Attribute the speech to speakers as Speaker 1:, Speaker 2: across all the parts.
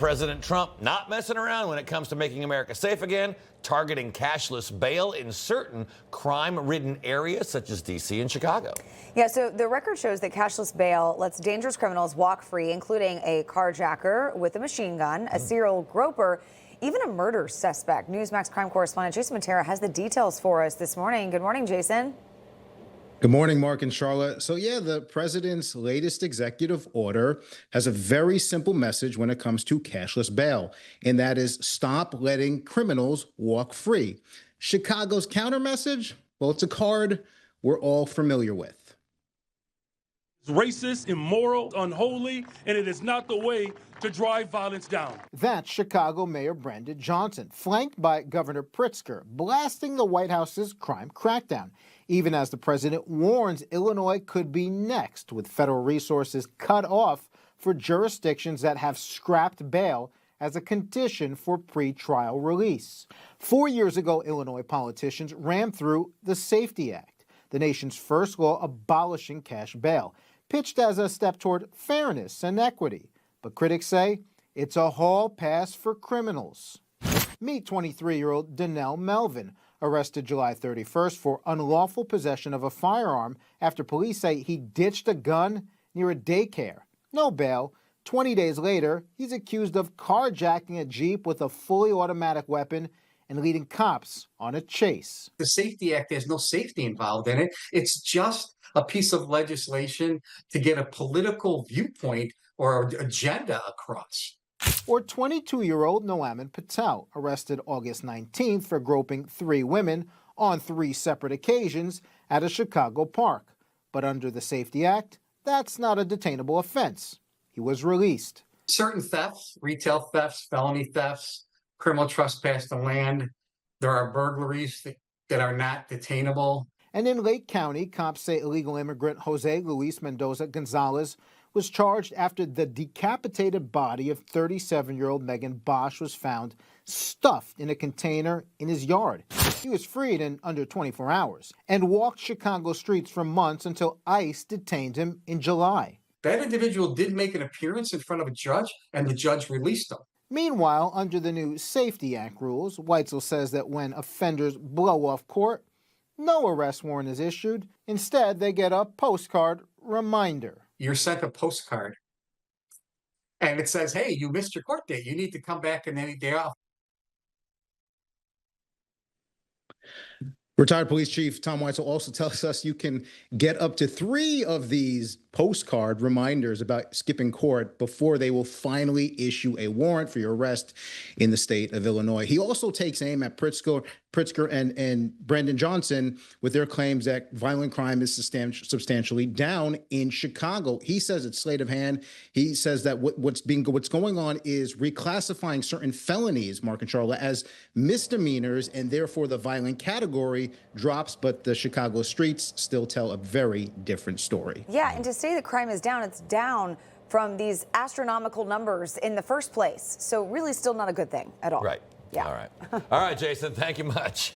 Speaker 1: President Trump not messing around when it comes to making America safe again, targeting cashless bail in certain crime-ridden areas such as D.C. and Chicago.
Speaker 2: Yeah, so the record shows that cashless bail lets dangerous criminals walk free, including a carjacker with a machine gun, a serial groper, even a murder suspect. Newsmax crime correspondent Jason Mattera has the details for us this morning. Good morning, Jason.
Speaker 3: Good morning, Mark and Charlotte. So yeah, the president's latest executive order has a very simple message when it comes to cashless bail, and that is stop letting criminals walk free. Chicago's counter message? Well, it's a card we're all familiar with.
Speaker 4: It's racist, immoral, unholy, and it is not the way to drive violence down.
Speaker 5: That's Chicago Mayor Brandon Johnson, flanked by Governor Pritzker, blasting the White House's crime crackdown, even as the president warns Illinois could be next, with federal resources cut off for jurisdictions that have scrapped bail as a condition for pretrial release. 4 years ago, Illinois politicians rammed through the Safety Act, the nation's first law abolishing cash bail, pitched as a step toward fairness and equity. But critics say it's a hall pass for criminals. Meet 23-year-old Donnell Melvin, arrested July 31st for unlawful possession of a firearm after police say he ditched a gun near a daycare. No bail. 20 days later, he's accused of carjacking a Jeep with a fully automatic weapon and leading cops on a chase.
Speaker 6: The Safety Act, there's no safety involved in it. It's just a piece of legislation to get a political viewpoint or agenda across.
Speaker 5: Or 22-year-old Noamin Patel, arrested August 19th for groping 3 women on 3 separate occasions at a Chicago park. But under the Safety Act, that's not a detainable offense. He was released.
Speaker 6: Certain thefts, retail thefts, felony thefts, criminal trespass to land, there are burglaries that are not detainable.
Speaker 5: And in Lake County, cops say illegal immigrant Jose Luis Mendoza Gonzalez was charged after the decapitated body of 37-year-old Megan Bosch was found stuffed in a container in his yard. He was freed in under 24 hours and walked Chicago streets for months until ICE detained him in July.
Speaker 6: That individual did make an appearance in front of a judge, and the judge released him.
Speaker 5: Meanwhile, under the new Safety Act rules, Weitzel says that when offenders blow off court, no arrest warrant is issued. Instead, they get a postcard reminder.
Speaker 6: You're sent a postcard, and it says, hey, you missed your court date. You need to come back in any day off.
Speaker 3: Retired Police Chief Tom Weitzel also tells us you can get up to 3 of these postcard reminders about skipping court before they will finally issue a warrant for your arrest in the state of Illinois. He also takes aim at Pritzker and Brandon Johnson with their claims that violent crime is substantially down in Chicago. He says it's sleight of hand. He says that what's going on is reclassifying certain felonies, Mark and Charlotte, as misdemeanors, and therefore the violent category drops, but the Chicago streets still tell a very different story.
Speaker 2: Yeah, and to say that crime is down, it's down from these astronomical numbers in the first place. So really still not a good thing at all.
Speaker 1: Right.
Speaker 2: Yeah.
Speaker 1: All right. All right, Jason, thank you much.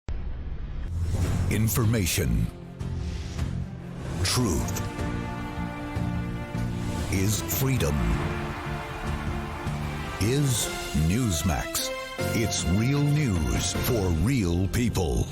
Speaker 7: Information. Truth is freedom. Is Newsmax. It's real news for real people.